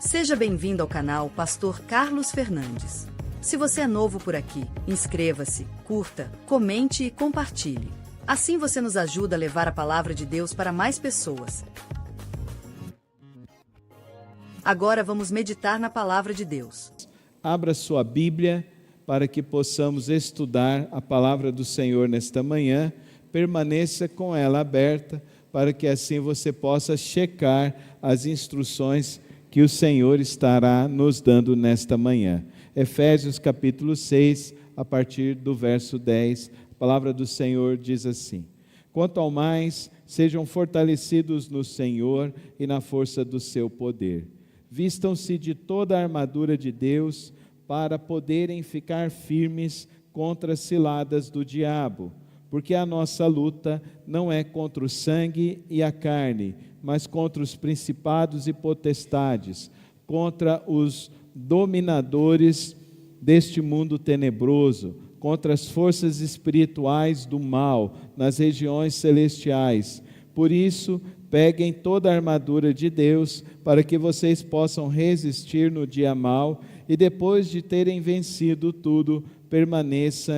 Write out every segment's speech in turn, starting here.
Seja bem-vindo ao canal Pastor Carlos Fernandes. Se você é novo por aqui, inscreva-se, curta, comente e compartilhe. Assim você nos ajuda a levar a palavra de Deus para mais pessoas. Agora vamos meditar na palavra de Deus. Abra sua Bíblia para que possamos estudar a palavra do Senhor nesta manhã. Permaneça com ela aberta para que assim você possa checar as instruções que o Senhor estará nos dando nesta manhã. Efésios capítulo 6, a partir do verso 10, a palavra do Senhor diz assim: quanto ao mais, sejam fortalecidos no Senhor e na força do seu poder. Vistam-se de toda a armadura de Deus para poderem ficar firmes contra as ciladas do diabo, porque a nossa luta não é contra o sangue e a carne, mas contra os principados e potestades, contra os dominadores deste mundo tenebroso, contra as forças espirituais do mal nas regiões celestiais. Por isso, peguem toda a armadura de Deus, para que vocês possam resistir no dia mau, e depois de terem vencido tudo, permaneçam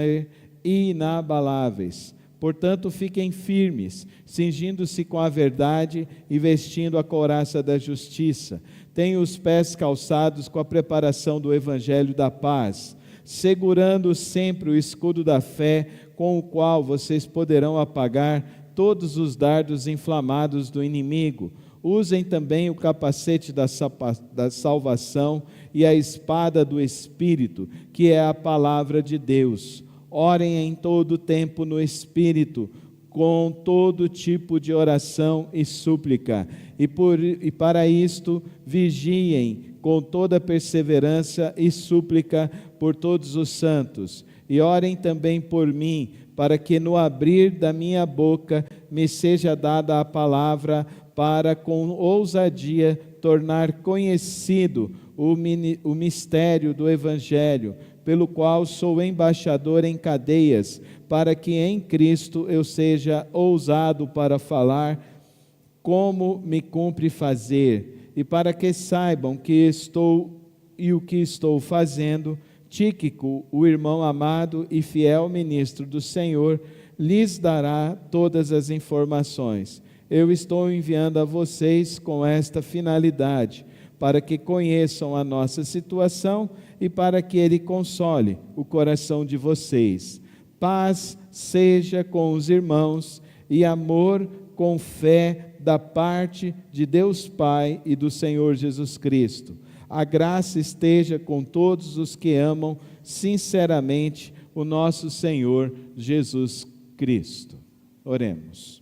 inabaláveis. Portanto, fiquem firmes, cingindo-se com a verdade e vestindo a couraça da justiça. Tenham os pés calçados com a preparação do evangelho da paz, segurando sempre o escudo da fé, com o qual vocês poderão apagar todos os dardos inflamados do inimigo. Usem também o capacete da salvação e a espada do Espírito, que é a palavra de Deus. Orem em todo o tempo no Espírito, com todo tipo de oração e súplica. E para isto, vigiem com toda perseverança e súplica por todos os santos. E orem também por mim, para que no abrir da minha boca me seja dada a palavra, para com ousadia tornar conhecido o mistério do Evangelho, pelo qual sou embaixador em cadeias, para que em Cristo eu seja ousado para falar como me cumpre fazer, e para que saibam que o que estou fazendo. Tíquico, o irmão amado e fiel ministro do Senhor, lhes dará todas as informações. Eu estou enviando a vocês com esta finalidade, para que conheçam a nossa situação e para que Ele console o coração de vocês. Paz seja com os irmãos e amor com fé da parte de Deus Pai e do Senhor Jesus Cristo. A graça esteja com todos os que amam sinceramente o nosso Senhor Jesus Cristo. Oremos.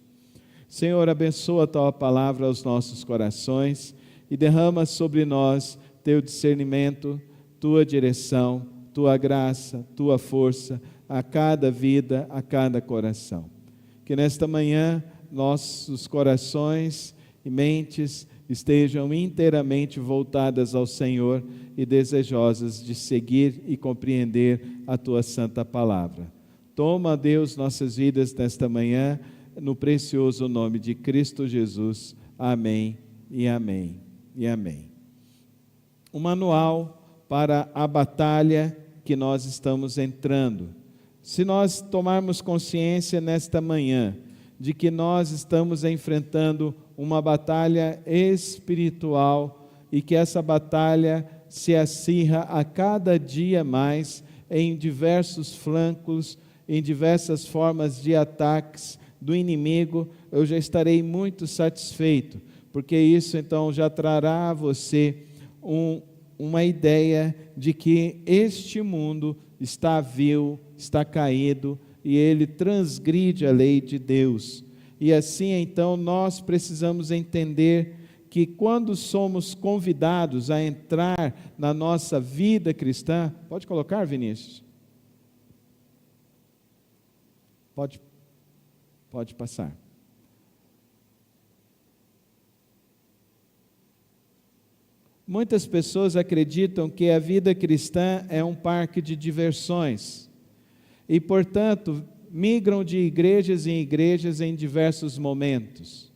Senhor, abençoa a Tua palavra aos nossos corações e derrama sobre nós Teu discernimento, Tua direção, Tua graça, Tua força a cada vida, a cada coração. Que nesta manhã nossos corações e mentes estejam inteiramente voltadas ao Senhor e desejosas de seguir e compreender a Tua santa palavra. Toma, Deus, nossas vidas nesta manhã, no precioso nome de Cristo Jesus. Amém e amém e amém. O manual para a batalha que nós estamos entrando. Se nós tomarmos consciência nesta manhã de que nós estamos enfrentando uma batalha espiritual e que essa batalha se acirra a cada dia mais em diversos flancos, em diversas formas de ataques do inimigo, eu já estarei muito satisfeito, porque isso então já trará a você uma ideia de que este mundo está vil, está caído, e ele transgride a lei de Deus. E assim, então, nós precisamos entender que quando somos convidados a entrar na nossa vida cristã... Pode colocar, Vinícius? Pode passar. Muitas pessoas acreditam que a vida cristã é um parque de diversões. E, portanto, migram de igrejas em igrejas em diversos momentos.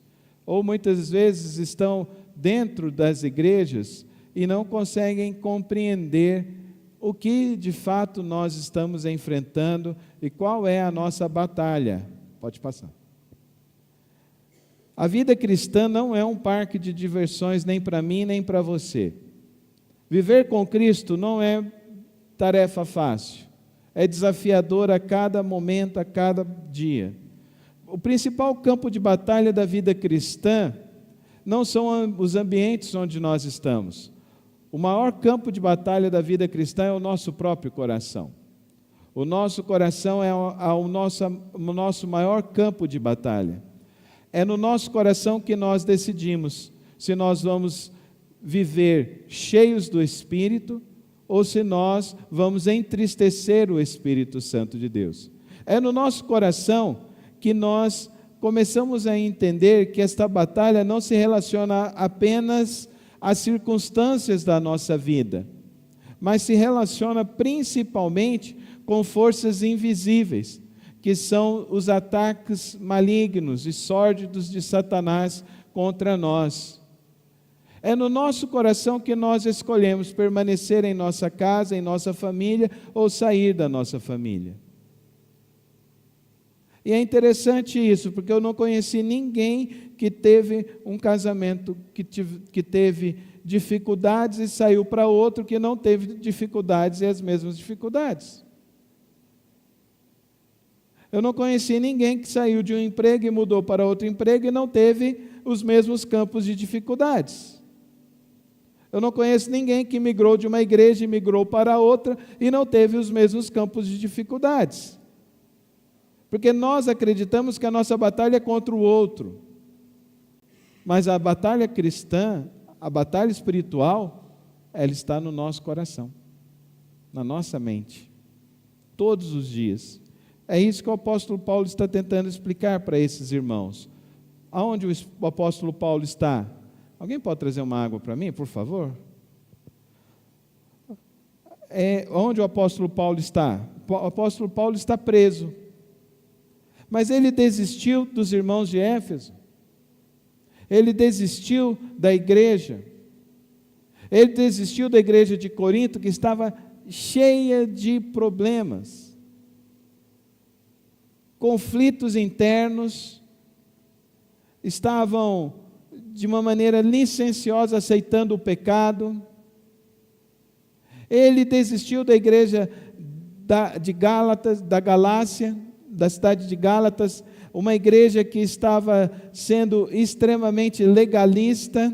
Ou muitas vezes estão dentro das igrejas e não conseguem compreender o que de fato nós estamos enfrentando e qual é a nossa batalha. Pode passar. A vida cristã não é um parque de diversões nem para mim nem para você. Viver com Cristo não é tarefa fácil, é desafiador a cada momento, a cada dia. O principal campo de batalha da vida cristã não são os ambientes onde nós estamos. O maior campo de batalha da vida cristã é o nosso próprio coração. O nosso coração é o nosso maior campo de batalha. É no nosso coração que nós decidimos se nós vamos viver cheios do Espírito ou se nós vamos entristecer o Espírito Santo de Deus. É no nosso coração que nós começamos a entender que esta batalha não se relaciona apenas às circunstâncias da nossa vida, mas se relaciona principalmente com forças invisíveis, que são os ataques malignos e sórdidos de Satanás contra nós. É no nosso coração que nós escolhemos permanecer em nossa casa, em nossa família, ou sair da nossa família. E é interessante isso, porque eu não conheci ninguém que teve um casamento que teve dificuldades e saiu para outro que não teve dificuldades e as mesmas dificuldades. Eu não conheci ninguém que saiu de um emprego e mudou para outro emprego e não teve os mesmos campos de dificuldades. Eu não conheço ninguém que migrou de uma igreja e migrou para outra e não teve os mesmos campos de dificuldades. Porque nós acreditamos que a nossa batalha é contra o outro. Mas a batalha cristã, a batalha espiritual, ela está no nosso coração, na nossa mente, todos os dias. É isso que o apóstolo Paulo está tentando explicar para esses irmãos. Aonde o apóstolo Paulo está? Alguém pode trazer uma água para mim, por favor? Onde o apóstolo Paulo está? O apóstolo Paulo está preso. Mas ele desistiu dos irmãos de Éfeso. Ele desistiu da igreja. Ele desistiu da igreja de Corinto, que estava cheia de problemas. Conflitos internos. Estavam, de uma maneira licenciosa, aceitando o pecado. Ele desistiu da igreja de Gálatas, da Galácia, da cidade de Gálatas, uma igreja que estava sendo extremamente legalista,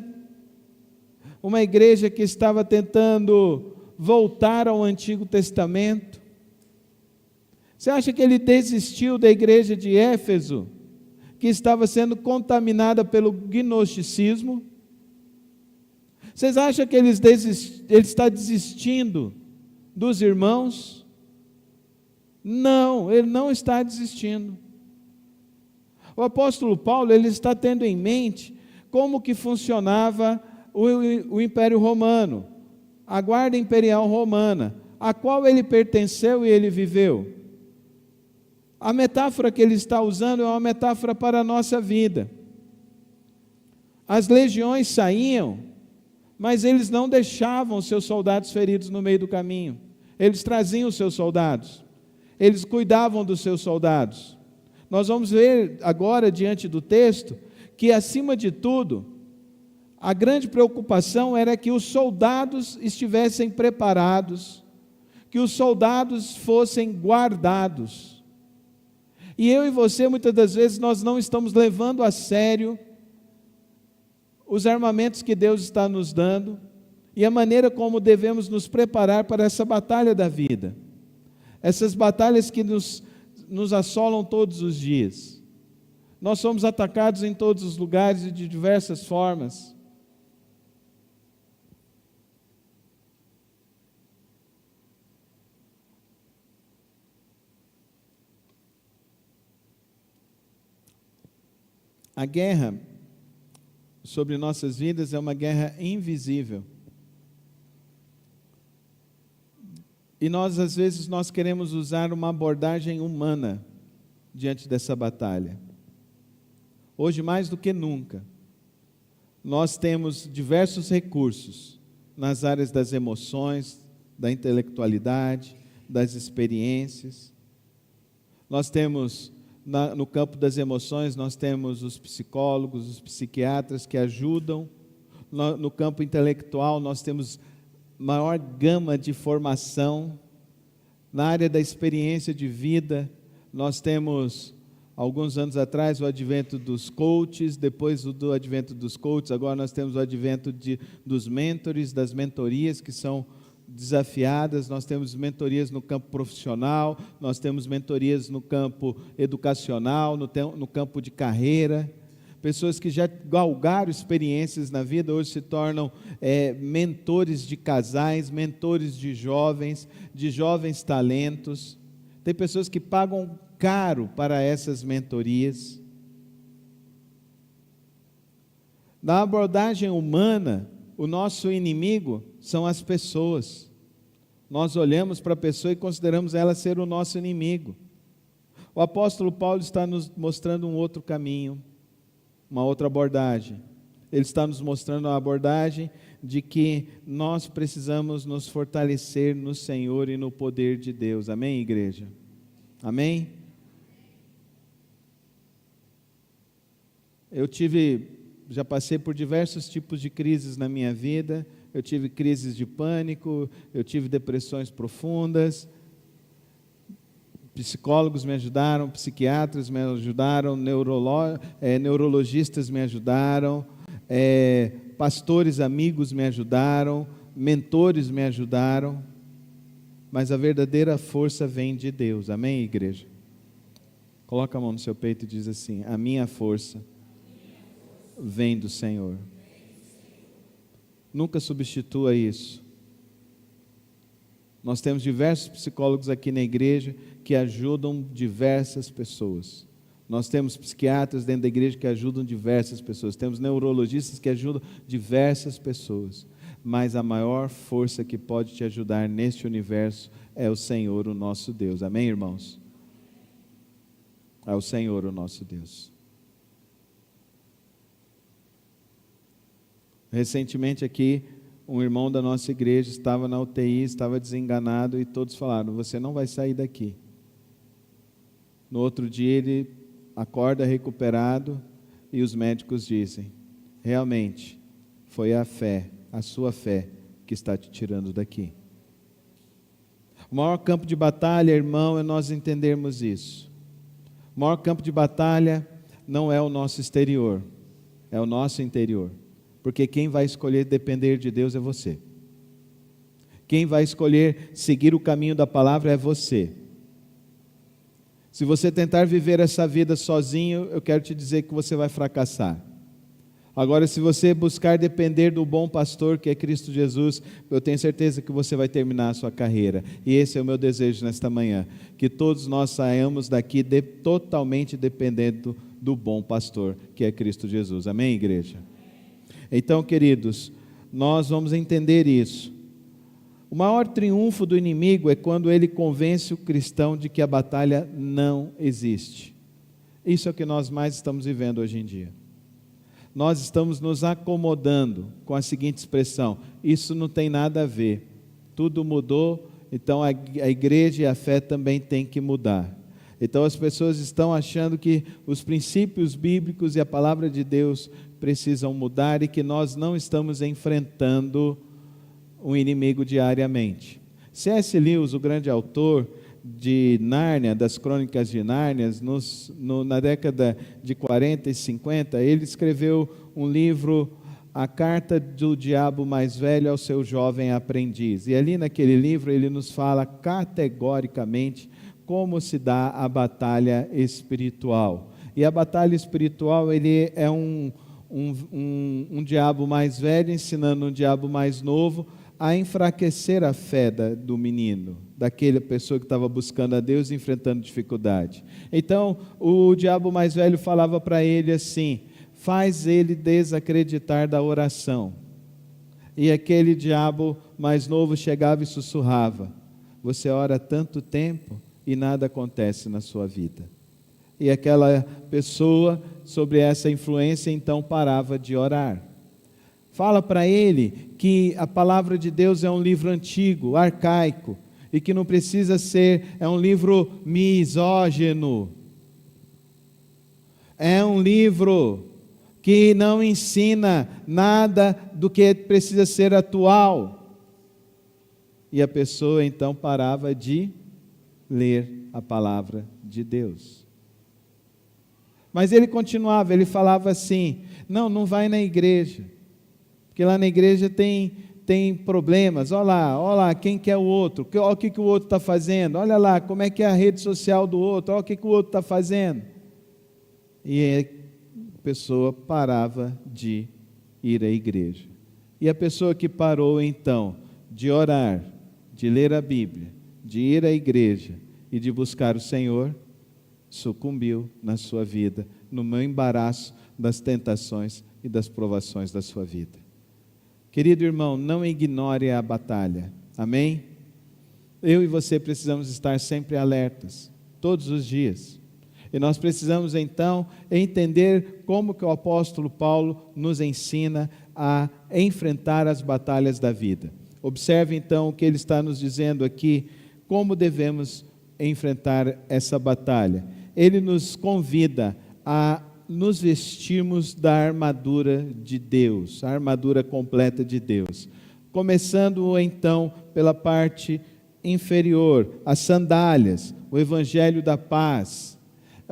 uma igreja que estava tentando voltar ao Antigo Testamento. Você acha que ele desistiu da igreja de Éfeso, que estava sendo contaminada pelo gnosticismo? Vocês acham que ele está desistindo dos irmãos? Não, ele não está desistindo. O apóstolo Paulo, ele está tendo em mente como que funcionava o Império Romano, a guarda imperial romana, a qual ele pertenceu e ele viveu. A metáfora que ele está usando é uma metáfora para a nossa vida. As legiões saíam, mas eles não deixavam seus soldados feridos no meio do caminho. Eles traziam os seus soldados. Eles cuidavam dos seus soldados. Nós vamos ver agora, diante do texto, que acima de tudo, a grande preocupação era que os soldados estivessem preparados, que os soldados fossem guardados. E eu e você, muitas das vezes, nós não estamos levando a sério os armamentos que Deus está nos dando e a maneira como devemos nos preparar para essa batalha da vida. Essas batalhas que nos assolam todos os dias. Nós somos atacados em todos os lugares e de diversas formas. A guerra sobre nossas vidas é uma guerra invisível. E nós, às vezes, nós queremos usar uma abordagem humana diante dessa batalha. Hoje, mais do que nunca, nós temos diversos recursos nas áreas das emoções, da intelectualidade, das experiências. Nós temos, no campo das emoções, nós temos os psicólogos, os psiquiatras que ajudam. No campo intelectual, nós temos maior gama de formação. Na área da experiência de vida, nós temos, alguns anos atrás, o advento dos coaches, depois do advento dos coaches, agora nós temos o advento dos mentores, das mentorias que são desafiadas. Nós temos mentorias no campo profissional, nós temos mentorias no campo educacional, no campo de carreira. Pessoas que já galgaram experiências na vida, hoje se tornam mentores de casais, mentores de jovens talentos. Tem pessoas que pagam caro para essas mentorias. Na abordagem humana, o nosso inimigo são as pessoas. Nós olhamos para a pessoa e consideramos ela ser o nosso inimigo. O apóstolo Paulo está nos mostrando um outro caminho, uma outra abordagem. Ele está nos mostrando a abordagem de que nós precisamos nos fortalecer no Senhor e no poder de Deus. Amém, igreja? Amém? Já passei por diversos tipos de crises na minha vida. Eu tive crises de pânico, eu tive depressões profundas. Psicólogos me ajudaram, psiquiatras me ajudaram, neurologistas me ajudaram, pastores amigos me ajudaram, mentores me ajudaram, mas a verdadeira força vem de Deus. Amém, igreja? Coloca a mão no seu peito e diz assim: a minha força vem do Senhor. Nunca substitua isso. Nós temos diversos psicólogos aqui na igreja que ajudam diversas pessoas. Nós temos psiquiatras dentro da igreja que ajudam diversas pessoas. Temos neurologistas que ajudam diversas pessoas. Mas a maior força que pode te ajudar neste universo é o Senhor, o nosso Deus. Amém, irmãos? É o Senhor, o nosso Deus. Recentemente aqui, um irmão da nossa igreja estava na UTI, estava desenganado, e todos falaram: você não vai sair daqui. No outro dia ele acorda recuperado, e os médicos dizem: realmente, foi a fé, a sua fé, que está te tirando daqui. O maior campo de batalha, irmão, é nós entendermos isso. O maior campo de batalha não é o nosso exterior, é o nosso interior. Porque quem vai escolher depender de Deus é você. Quem vai escolher seguir o caminho da palavra é você. Se você tentar viver essa vida sozinho, eu quero te dizer que você vai fracassar. Agora, se você buscar depender do bom pastor, que é Cristo Jesus, eu tenho certeza que você vai terminar a sua carreira. E esse é o meu desejo nesta manhã, que todos nós saiamos daqui totalmente dependendo do bom pastor, que é Cristo Jesus. Amém, igreja? Então, queridos, nós vamos entender isso. O maior triunfo do inimigo é quando ele convence o cristão de que a batalha não existe. Isso é o que nós mais estamos vivendo hoje em dia. Nós estamos nos acomodando com a seguinte expressão: isso não tem nada a ver, tudo mudou, então a igreja e a fé também tem que mudar. Então as pessoas estão achando que os princípios bíblicos e a palavra de Deus precisam mudar e que nós não estamos enfrentando um inimigo diariamente. C.S. Lewis, o grande autor de Nárnia, das Crônicas de Nárnia, na década de 40 e 50, ele escreveu um livro, A Carta do Diabo Mais Velho ao Seu Jovem Aprendiz. E ali naquele livro ele nos fala categoricamente como se dá a batalha espiritual. E a batalha espiritual, ele é um diabo mais velho ensinando um diabo mais novo a enfraquecer a fé do menino, daquela pessoa que estava buscando a Deus e enfrentando dificuldade. Então, o diabo mais velho falava para ele assim: faz ele desacreditar da oração. E aquele diabo mais novo chegava e sussurrava: você ora há tanto tempo e nada acontece na sua vida. E aquela pessoa, sobre essa influência, então parava de orar. Fala para ele que a palavra de Deus é um livro antigo, arcaico, e que não precisa ser, é um livro misógino. É um livro que não ensina nada do que precisa ser atual. E a pessoa então parava de ler a palavra de Deus. Mas ele continuava, ele falava assim: não vai na igreja, porque lá na igreja tem problemas. Olha lá, quem que é o outro, olha o que o outro está fazendo, olha lá como é que é a rede social do outro, olha o que o outro está fazendo. E a pessoa parava de ir à igreja. E a pessoa que parou então de orar, de ler a Bíblia, de ir à igreja e de buscar o Senhor, sucumbiu na sua vida, no meu embaraço das tentações e das provações da sua vida. Querido irmão, não ignore a batalha, amém? Eu e você precisamos estar sempre alertas, todos os dias. E nós precisamos então entender como que o apóstolo Paulo nos ensina a enfrentar as batalhas da vida. Observe então o que ele está nos dizendo aqui, como devemos enfrentar essa batalha. Ele nos convida a nos vestirmos da armadura de Deus, a armadura completa de Deus. Começando então pela parte inferior, as sandálias, o evangelho da paz.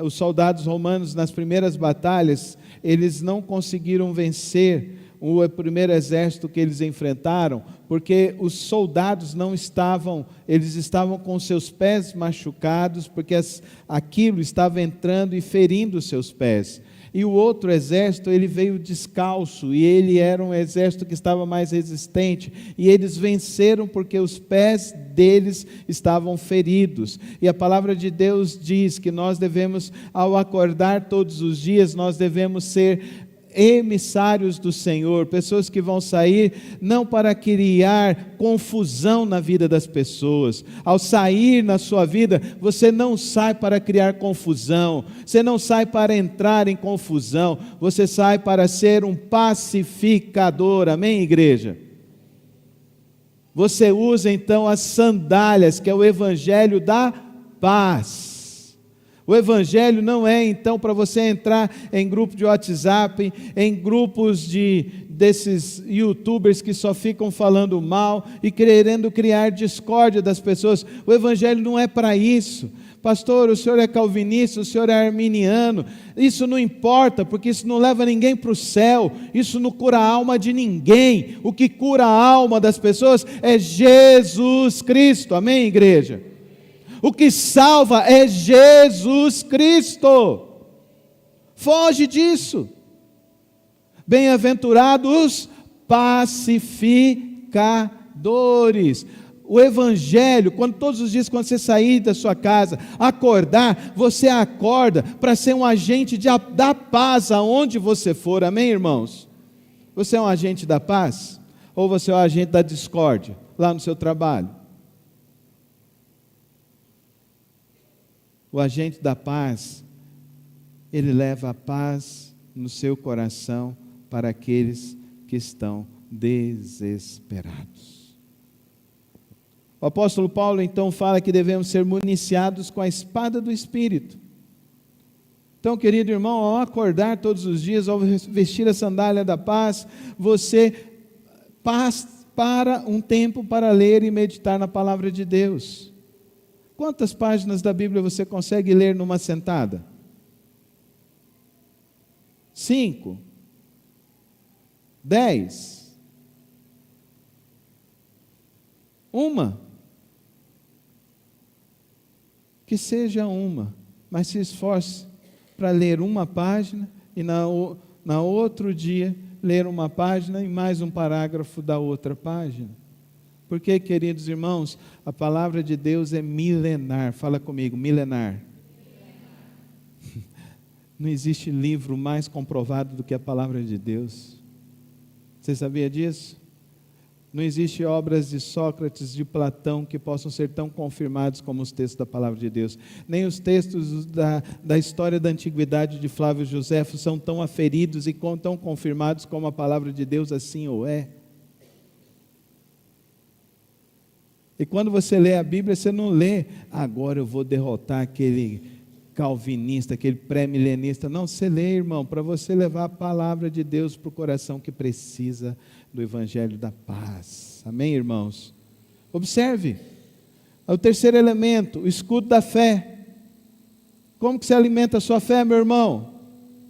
Os soldados romanos nas primeiras batalhas, eles não conseguiram vencer o primeiro exército que eles enfrentaram, porque os soldados eles estavam com seus pés machucados, porque aquilo estava entrando e ferindo os seus pés. E o outro exército, ele veio descalço, e ele era um exército que estava mais resistente, e eles venceram porque os pés deles estavam feridos. E a palavra de Deus diz que nós devemos, ao acordar todos os dias, nós devemos ser emissários do Senhor, pessoas que vão sair não para criar confusão na vida das pessoas. Ao sair na sua vida, você não sai para criar confusão, você não sai para entrar em confusão, você sai para ser um pacificador, amém, igreja? Você usa então as sandálias, que é o evangelho da paz. O evangelho não é então para você entrar em grupo de WhatsApp, em grupos desses youtubers que só ficam falando mal e querendo criar discórdia das pessoas. O evangelho não é para isso. Pastor, o senhor é calvinista, o senhor é arminiano, isso não importa, porque isso não leva ninguém para o céu, isso não cura a alma de ninguém. O que cura a alma das pessoas é Jesus Cristo, amém, igreja? O que salva é Jesus Cristo. Foge disso. Bem-aventurados pacificadores. O evangelho, todos os dias quando você sair da sua casa, acordar, você acorda para ser um agente da paz aonde você for, amém, irmãos? Você é um agente da paz? Ou você é um agente da discórdia, lá no seu trabalho? O agente da paz, ele leva a paz no seu coração para aqueles que estão desesperados. O apóstolo Paulo então fala que devemos ser municiados com a espada do Espírito. Então, querido irmão, ao acordar todos os dias, ao vestir a sandália da paz, você para um tempo para ler e meditar na palavra de Deus. Quantas páginas da Bíblia você consegue ler numa sentada? 5? 10? 1? Que seja uma, mas se esforce para ler uma página e na outro dia ler uma página e mais um parágrafo da outra página. Porque, queridos irmãos, a palavra de Deus é milenar. Fala comigo, milenar. Não existe livro mais comprovado do que a palavra de Deus. Você sabia disso? Não existe obras de Sócrates, de Platão, que possam ser tão confirmados como os textos da Palavra de Deus. Nem os textos da história da antiguidade de Flávio Josefo são tão aferidos e tão confirmados como a Palavra de Deus assim o é. E quando você lê a Bíblia, você não lê, agora eu vou derrotar aquele calvinista, aquele pré-milenista. Não, você lê, irmão, para você levar a Palavra de Deus para o coração que precisa do Evangelho da paz. Amém, irmãos? Observe, o terceiro elemento, o escudo da fé. Como que você alimenta a sua fé, meu irmão?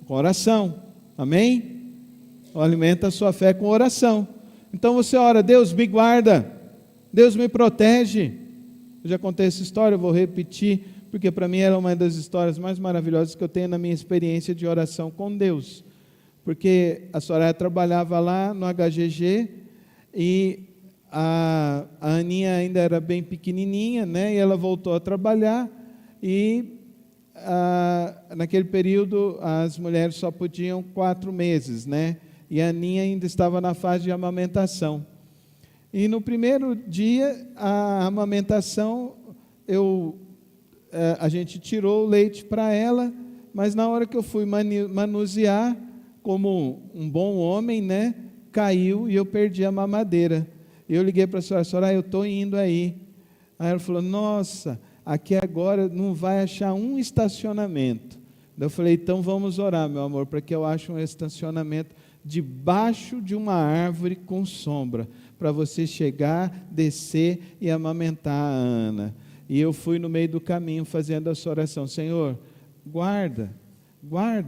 Com oração. Amém? Alimenta a sua fé com oração. Então você ora, Deus me guarda, Deus me protege. Eu já contei essa história, eu vou repetir, porque para mim era uma das histórias mais maravilhosas que eu tenho na minha experiência de oração com Deus. Porque a Soraya trabalhava lá no HGG e a Aninha ainda era bem pequenininha, né? E ela voltou a trabalhar e naquele período as mulheres só podiam 4 meses, né? E a Aninha ainda estava na fase de amamentação. E no primeiro dia, a amamentação, a gente tirou o leite para ela, mas na hora que eu fui manusear, como um bom homem, né, caiu e eu perdi a mamadeira. Eu liguei para a senhora, eu estou indo aí. Aí ela falou, nossa, aqui agora não vai achar um estacionamento. Eu falei, então vamos orar, meu amor, para que eu ache um estacionamento debaixo de uma árvore com sombra, para você chegar, descer e amamentar a Ana. E eu fui no meio do caminho fazendo essa oração, Senhor, guarda,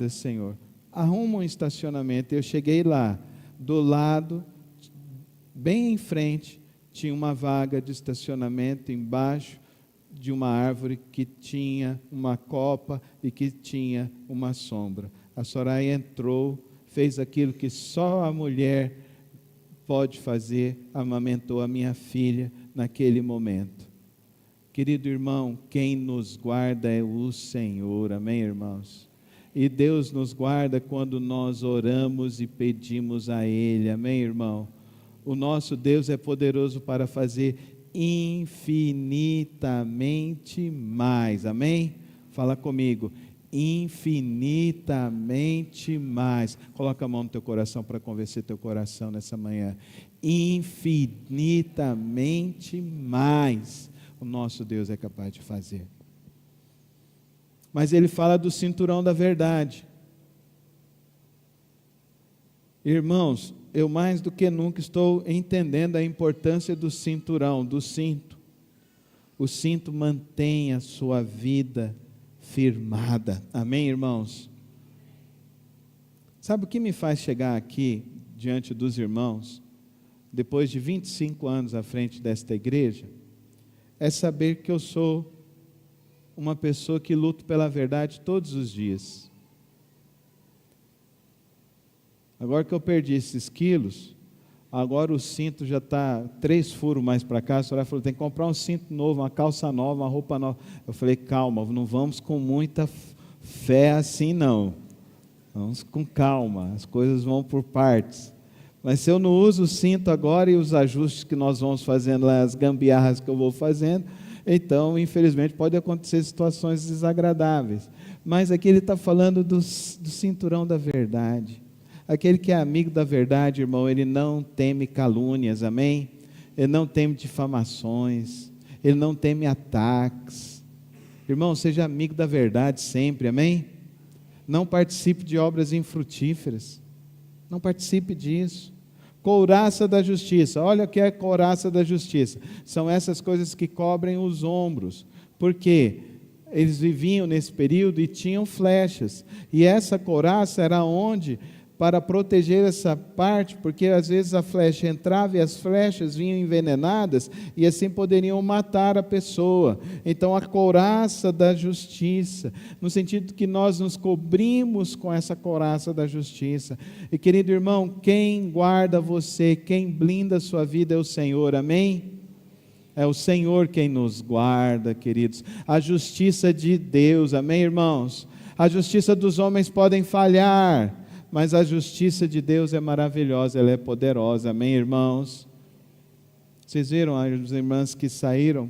Senhor, arruma um estacionamento. Eu cheguei lá, do lado, bem em frente, tinha uma vaga de estacionamento embaixo de uma árvore que tinha uma copa e que tinha uma sombra. A Soraya entrou, fez aquilo que só a mulher pode fazer, amamentou a minha filha naquele momento. Querido irmão, quem nos guarda é o Senhor, amém, irmãos? E Deus nos guarda quando nós oramos e pedimos a Ele, amém, irmão? O nosso Deus é poderoso para fazer infinitamente mais, amém? Fala comigo, infinitamente mais. Coloca a mão no teu coração para convencer teu coração nessa manhã. Infinitamente mais o nosso Deus é capaz de fazer. Mas ele fala do cinturão da verdade. Irmãos, eu mais do que nunca estou entendendo a importância do cinturão, do cinto. O cinto mantém a sua vida firmada. Amém, irmãos? Sabe o que me faz chegar aqui diante dos irmãos, depois de 25 anos à frente desta igreja? É saber que eu sou uma pessoa que luta pela verdade todos os dias. Agora que eu perdi esses quilos, agora o cinto já está 3 furos mais para cá. A senhora falou, tem que comprar um cinto novo, uma calça nova, uma roupa nova. Eu falei, calma, não vamos com muita fé assim não. Vamos com calma, as coisas vão por partes. Mas se eu não uso o cinto agora e os ajustes que nós vamos fazendo, as gambiarras que eu vou fazendo, então, infelizmente, pode acontecer situações desagradáveis. Mas aqui ele está falando do cinturão da verdade. Aquele que é amigo da verdade, irmão, ele não teme calúnias, amém? Ele não teme difamações, ele não teme ataques. Irmão, seja amigo da verdade sempre, amém? Não participe de obras infrutíferas, não participe disso. Couraça da justiça, olha o que é couraça da justiça, são essas coisas que cobrem os ombros, porque eles viviam nesse período e tinham flechas, e essa couraça era onde, para proteger essa parte, porque às vezes a flecha entrava e as flechas vinham envenenadas, e assim poderiam matar a pessoa. Então a couraça da justiça, no sentido que nós nos cobrimos com essa couraça da justiça. E querido irmão, quem guarda você, quem blinda a sua vida é o Senhor, amém? É o Senhor quem nos guarda, queridos. A justiça de Deus, amém, irmãos? A justiça dos homens podem falhar, mas a justiça de Deus é maravilhosa, ela é poderosa, amém, irmãos? Vocês viram as irmãs que saíram,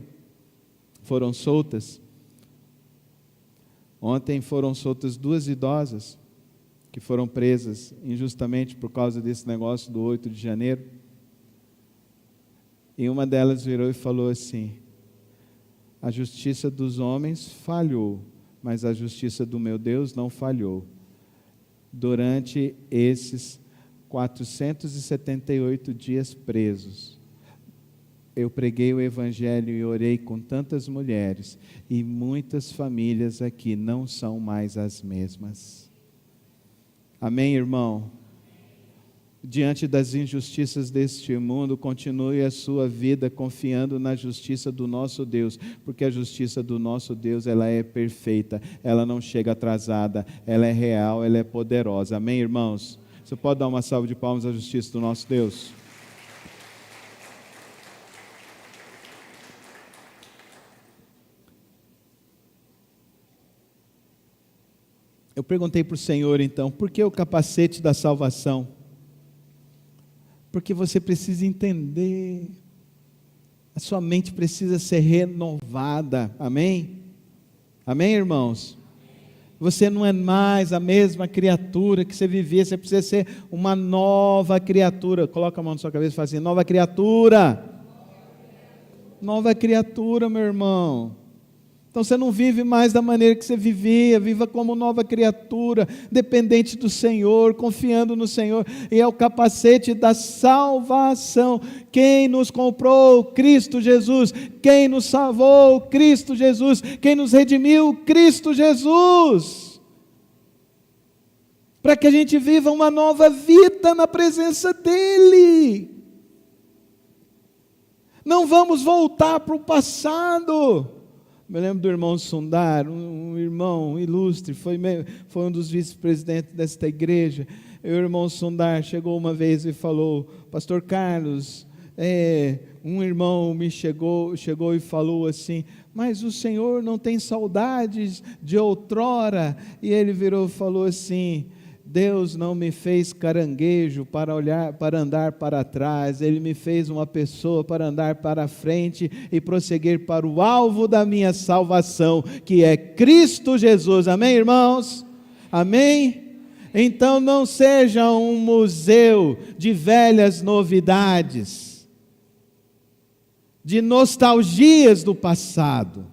foram soltas? Ontem foram soltas 2 idosas que foram presas injustamente por causa desse negócio do 8 de janeiro. E uma delas virou e falou assim: a justiça dos homens falhou, mas a justiça do meu Deus não falhou. Durante esses 478 dias presos, eu preguei o Evangelho e orei com tantas mulheres, e muitas famílias aqui não são mais as mesmas. Amém, irmão? Diante das injustiças deste mundo, continue a sua vida confiando na justiça do nosso Deus, porque a justiça do nosso Deus, ela é perfeita, ela não chega atrasada, ela é real, ela é poderosa. Amém, irmãos? Você pode dar uma salva de palmas à justiça do nosso Deus? Eu perguntei para o Senhor então, por que o capacete da salvação? Porque você precisa entender, a sua mente precisa ser renovada, amém? Amém, irmãos? Você não é mais a mesma criatura que você vivia, você precisa ser uma nova criatura. Coloca a mão na sua cabeça e fala assim: nova criatura. Nova criatura, meu irmão. Então você não vive mais da maneira que você vivia, viva como nova criatura, dependente do Senhor, confiando no Senhor, e é o capacete da salvação. Quem nos comprou? Cristo Jesus. Quem nos salvou? Cristo Jesus. Quem nos redimiu? Cristo Jesus. Para que a gente viva uma nova vida na presença dEle. Não vamos voltar para o passado. Eu lembro do irmão Sundar, um irmão ilustre, foi um dos vice-presidentes desta igreja. O irmão Sundar chegou uma vez e falou: pastor Carlos, um irmão me chegou e falou assim: mas o senhor não tem saudades de outrora? E ele virou e falou assim: Deus não me fez caranguejo para andar para trás, Ele me fez uma pessoa para andar para frente e prosseguir para o alvo da minha salvação, que é Cristo Jesus. Amém, irmãos? Amém? Então não seja um museu de velhas novidades, de nostalgias do passado,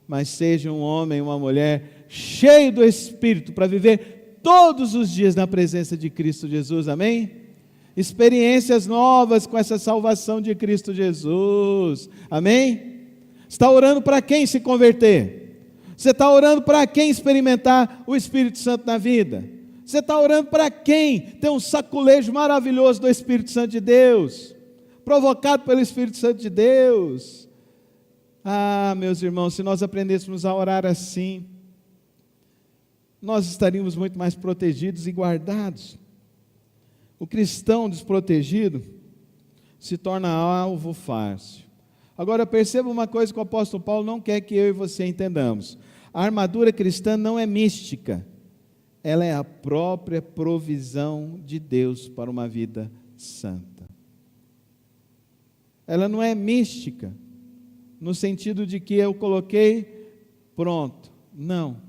mas seja um homem, uma mulher cheio do Espírito para viver todos os dias na presença de Cristo Jesus, amém? Experiências novas com essa salvação de Cristo Jesus, amém? Está orando para quem se converter? Você está orando para quem experimentar o Espírito Santo na vida? Você está orando para quem ter um saculejo maravilhoso do Espírito Santo de Deus, provocado pelo Espírito Santo de Deus? Ah, meus irmãos, se nós aprendêssemos a orar assim, nós estaríamos muito mais protegidos e guardados. O cristão desprotegido se torna alvo fácil. Agora perceba uma coisa que o apóstolo Paulo não quer que eu e você entendamos: a armadura cristã não é mística, ela é a própria provisão de Deus para uma vida santa. Ela não é mística, no sentido de que eu coloquei, pronto, não.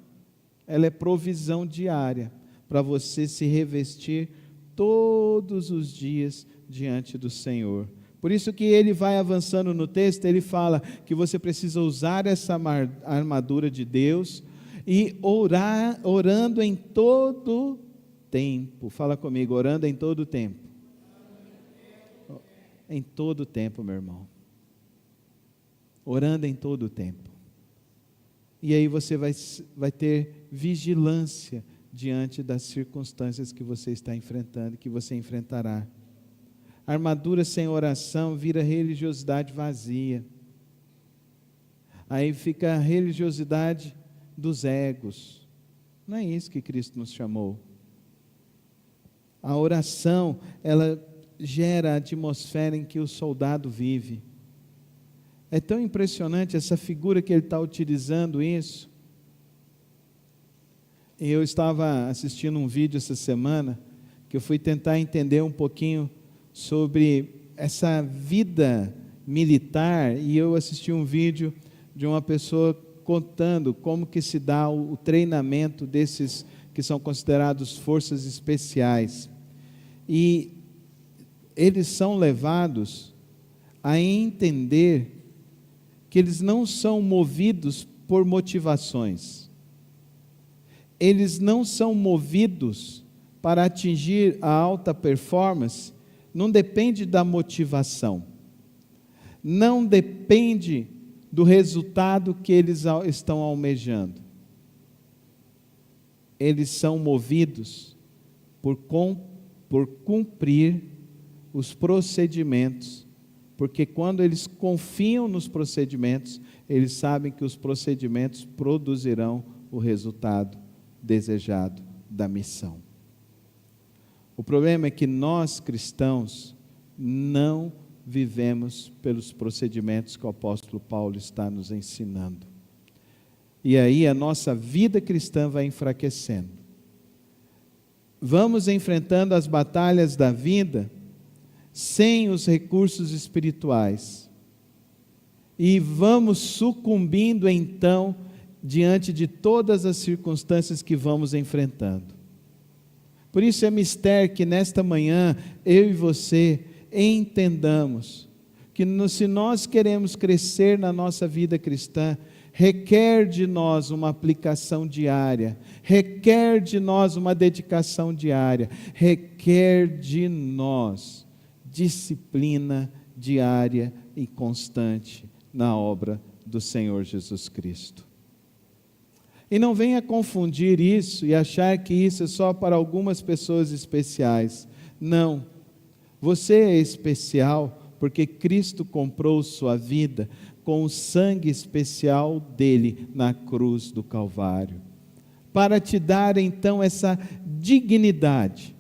Ela é provisão diária para você se revestir todos os dias diante do Senhor. Por isso que ele vai avançando no texto, ele fala que você precisa usar essa armadura de Deus e orando em todo tempo. Fala comigo, orando em todo tempo. Em todo tempo, meu irmão. Orando em todo tempo. E aí você vai ter vigilância diante das circunstâncias que você está enfrentando, que você enfrentará. A armadura sem oração vira religiosidade vazia. Aí fica a religiosidade dos egos. Não é isso que Cristo nos chamou. A oração, ela gera a atmosfera em que o soldado vive. É tão impressionante essa figura que ele está utilizando isso. Eu estava assistindo um vídeo essa semana, que eu fui tentar entender um pouquinho sobre essa vida militar, e eu assisti um vídeo de uma pessoa contando como que se dá o treinamento desses que são considerados forças especiais. E eles são levados a entender que eles não são movidos por motivações. Eles não são movidos para atingir a alta performance, não depende da motivação. Não depende do resultado que eles estão almejando. Eles são movidos por cumprir os procedimentos, porque quando eles confiam nos procedimentos, eles sabem que os procedimentos produzirão o resultado desejado da missão. O problema é que nós cristãos não vivemos pelos procedimentos que o apóstolo Paulo está nos ensinando. E aí a nossa vida cristã vai enfraquecendo. Vamos enfrentando as batalhas da vida sem os recursos espirituais. E vamos sucumbindo então diante de todas as circunstâncias que vamos enfrentando. Por isso é mistério que nesta manhã eu e você entendamos que se nós queremos crescer na nossa vida cristã, requer de nós uma aplicação diária, requer de nós uma dedicação diária, requer de nós disciplina diária e constante na obra do Senhor Jesus Cristo. E não venha confundir isso e achar que isso é só para algumas pessoas especiais. Não, você é especial porque Cristo comprou sua vida com o sangue especial dele na cruz do Calvário, para te dar então essa dignidade,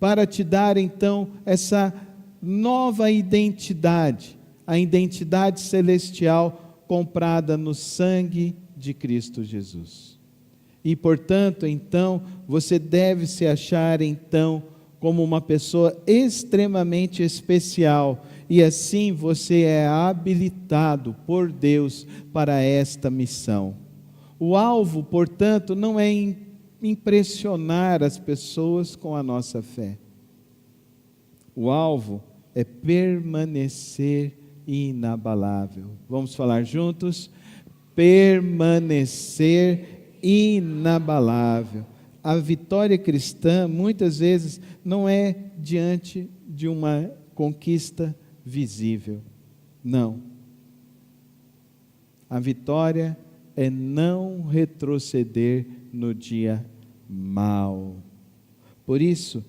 para te dar então essa nova identidade, a identidade celestial comprada no sangue de Cristo Jesus. E portanto, então, você deve se achar então como uma pessoa extremamente especial, e assim você é habilitado por Deus para esta missão. O alvo, portanto, não é impressionar as pessoas com a nossa fé. O alvo é permanecer inabalável. Vamos falar juntos? Permanecer inabalável. A vitória cristã, muitas vezes, não é diante de uma conquista visível. Não. A vitória é não retroceder no dia mau. Por isso,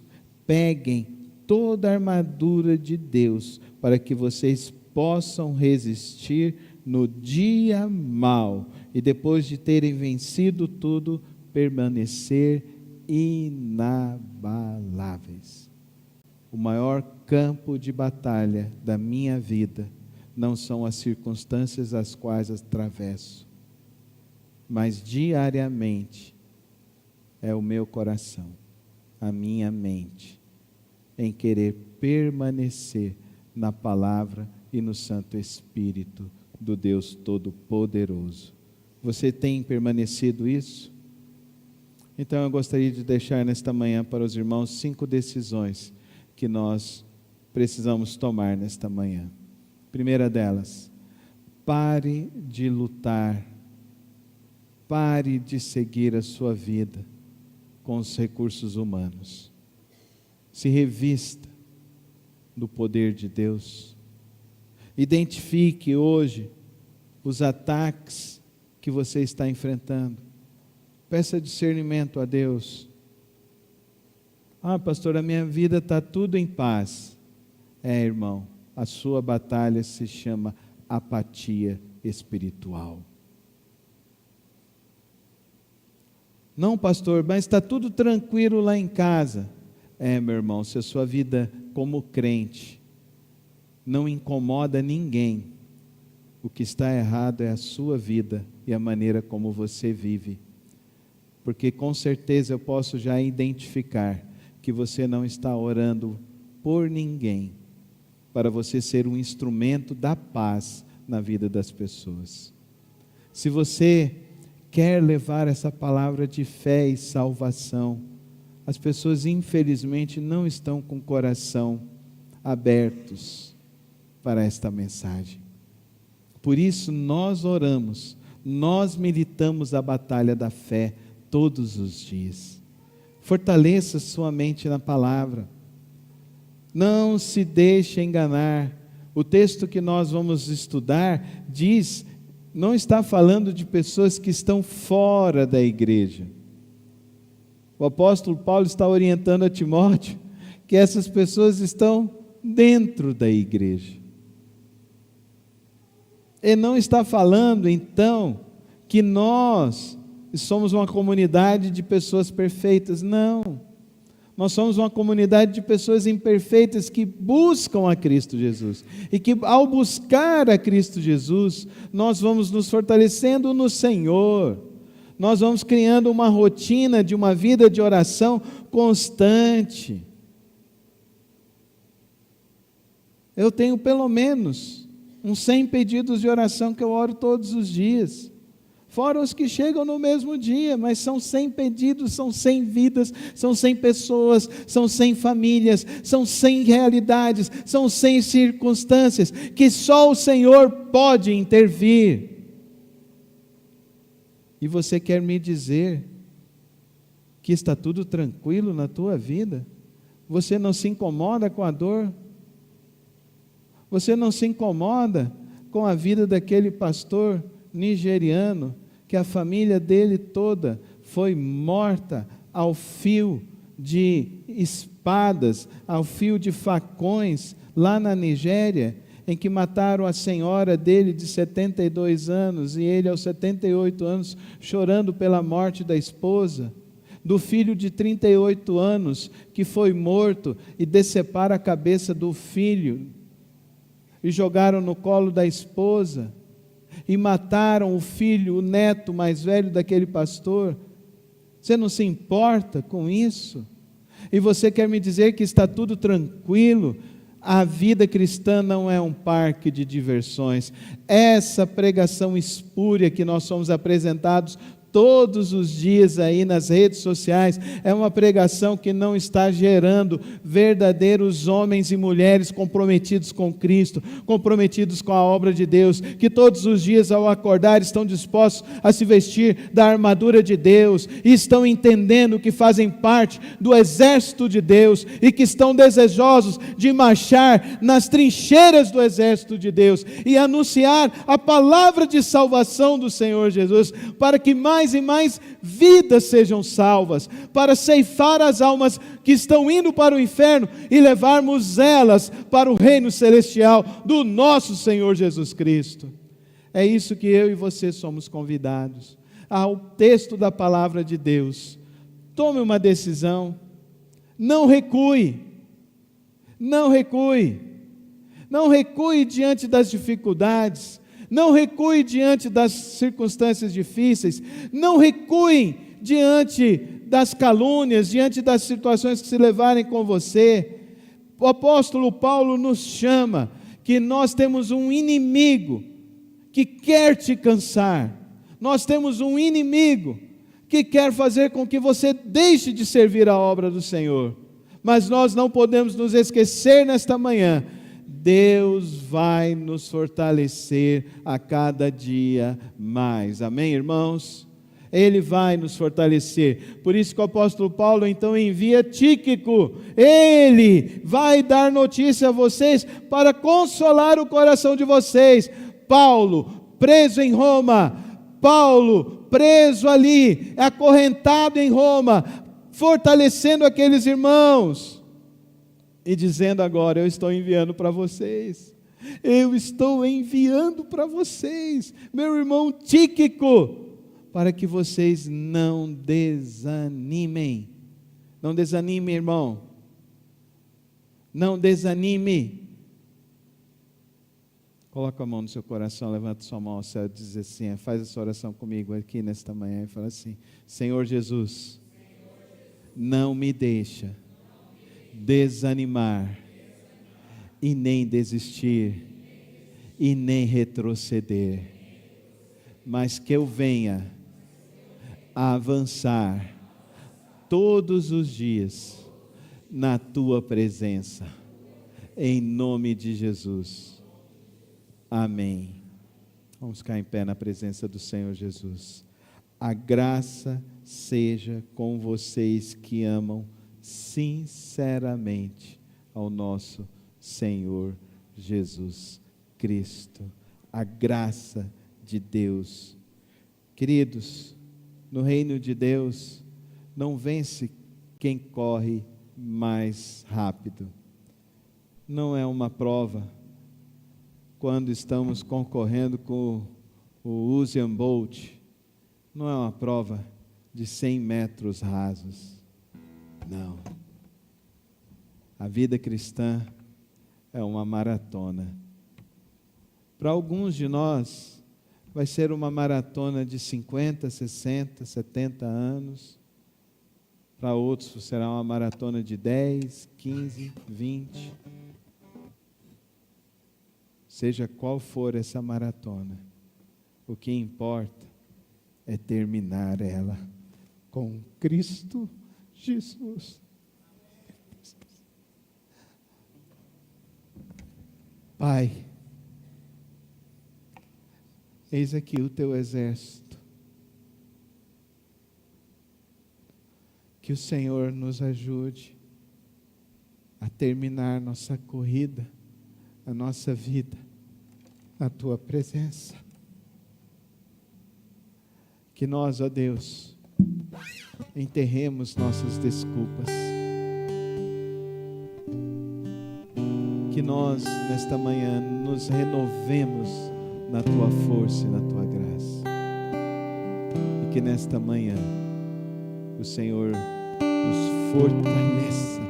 peguem toda a armadura de Deus para que vocês possam resistir no dia mau e depois de terem vencido tudo, permanecer inabaláveis. O maior campo de batalha da minha vida não são as circunstâncias as quais atravesso, mas diariamente é o meu coração, a minha mente, em querer permanecer na palavra e no Santo Espírito do Deus Todo-Poderoso. Você tem permanecido isso? Então eu gostaria de deixar nesta manhã para os irmãos 5 decisões que nós precisamos tomar nesta manhã. Primeira delas, pare de lutar, pare de seguir a sua vida com os recursos humanos. Se revista do poder de Deus. Identifique hoje os ataques que você está enfrentando. Peça discernimento a Deus. Ah, pastor, a minha vida está tudo em paz. Irmão, a sua batalha se chama apatia espiritual. Não, pastor, mas está tudo tranquilo lá em casa. Meu irmão, se a sua vida como crente não incomoda ninguém, o que está errado é a sua vida e a maneira como você vive. Porque com certeza eu posso já identificar que você não está orando por ninguém, para você ser um instrumento da paz na vida das pessoas. Se você quer levar essa palavra de fé e salvação, as pessoas infelizmente não estão com o coração abertos para esta mensagem. Por isso nós oramos, nós militamos a batalha da fé todos os dias. Fortaleça sua mente na palavra. Não se deixe enganar. O texto que nós vamos estudar diz, não está falando de pessoas que estão fora da igreja. O apóstolo Paulo está orientando a Timóteo que essas pessoas estão dentro da igreja. Ele não está falando, então, que nós somos uma comunidade de pessoas perfeitas. Não. Nós somos uma comunidade de pessoas imperfeitas que buscam a Cristo Jesus. E que ao buscar a Cristo Jesus, nós vamos nos fortalecendo no Senhor. Nós vamos criando uma rotina de uma vida de oração constante. Eu tenho pelo menos uns 100 pedidos de oração que eu oro todos os dias. Fora os que chegam no mesmo dia, mas são 100 pedidos, são 100 vidas, são 100 pessoas, são 100 famílias, são 100 realidades, são 100 circunstâncias, que só o Senhor pode intervir. E você quer me dizer que está tudo tranquilo na tua vida? Você não se incomoda com a dor? Você não se incomoda com a vida daquele pastor nigeriano, que a família dele toda foi morta ao fio de espadas, ao fio de facões, lá na Nigéria, em que mataram a senhora dele de 72 anos, e ele aos 78 anos, chorando pela morte da esposa, do filho de 38 anos, que foi morto, e deceparam a cabeça do filho, e jogaram no colo da esposa, e mataram o filho, o neto mais velho daquele pastor. Você não se importa com isso? E você quer me dizer que está tudo tranquilo? A vida cristã não é um parque de diversões. Essa pregação espúria que nós somos apresentados todos os dias aí nas redes sociais, é uma pregação que não está gerando verdadeiros homens e mulheres comprometidos com Cristo, comprometidos com a obra de Deus, que todos os dias ao acordar estão dispostos a se vestir da armadura de Deus, e estão entendendo que fazem parte do exército de Deus, e que estão desejosos de marchar nas trincheiras do exército de Deus, e anunciar a palavra de salvação do Senhor Jesus, para que mais e mais vidas sejam salvas, para ceifar as almas que estão indo para o inferno e levarmos elas para o reino celestial do nosso Senhor Jesus Cristo. É isso que eu e você somos convidados. Ao texto da palavra de Deus, tome uma decisão, não recue, não recue, não recue diante das dificuldades, não recue diante das circunstâncias difíceis, não recue diante das calúnias, diante das situações que se levarem com você. O apóstolo Paulo nos chama que nós temos um inimigo que quer te cansar, nós temos um inimigo que quer fazer com que você deixe de servir a obra do Senhor, mas nós não podemos nos esquecer nesta manhã. Deus vai nos fortalecer a cada dia mais. Amém, irmãos? Ele vai nos fortalecer. Por isso que o apóstolo Paulo então envia Tíquico. Ele vai dar notícia a vocês para consolar o coração de vocês. Paulo, preso em Roma. Paulo, preso ali, acorrentado em Roma, fortalecendo aqueles irmãos. E dizendo agora, eu estou enviando para vocês, eu estou enviando para vocês, meu irmão Tíquico, para que vocês não desanimem. Não desanime, irmão, não desanime. Coloca a mão no seu coração, levanta sua mão ao céu e diz assim, faz essa oração comigo aqui nesta manhã, e fala assim, Senhor Jesus, não me deixa desanimar e nem desistir, e nem retroceder, mas que eu venha a avançar todos os dias na tua presença, em nome de Jesus. Amém. Vamos ficar em pé na presença do Senhor Jesus. A graça seja com vocês que amam sinceramente ao nosso Senhor Jesus Cristo. A graça de Deus. Queridos, no reino de Deus, não vence quem corre mais rápido. Não é uma prova quando estamos concorrendo com o Usain Bolt. Não é uma prova de 100 metros rasos. Não. A vida cristã é uma maratona. Para alguns de nós, vai ser uma maratona de 50, 60, 70 anos. Para outros, será uma maratona de 10, 15, 20. Seja qual for essa maratona, o que importa é terminar ela com Cristo Jesus. Pai, eis aqui o teu exército. Que o Senhor nos ajude a terminar nossa corrida, a nossa vida, na tua presença. Que nós, ó Deus, enterremos nossas desculpas. Que nós, nesta manhã, nos renovemos na tua força e na tua graça. E que nesta manhã, o Senhor nos fortaleça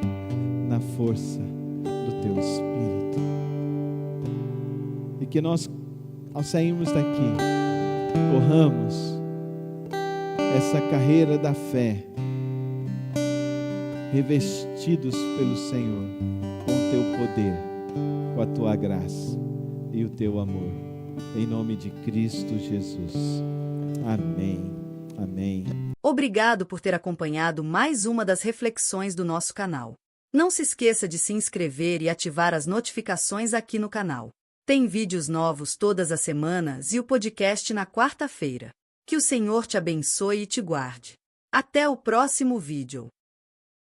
na força do teu Espírito. E que nós, ao sairmos daqui, corramos essa carreira da fé, revestidos pelo Senhor, com o teu poder, com a tua graça e o teu amor, em nome de Cristo Jesus. Amém. Amém. Obrigado por ter acompanhado mais uma das reflexões do nosso canal. Não se esqueça de se inscrever e ativar as notificações aqui no canal. Tem vídeos novos todas as semanas e o podcast na quarta-feira. Que o Senhor te abençoe e te guarde. Até o próximo vídeo.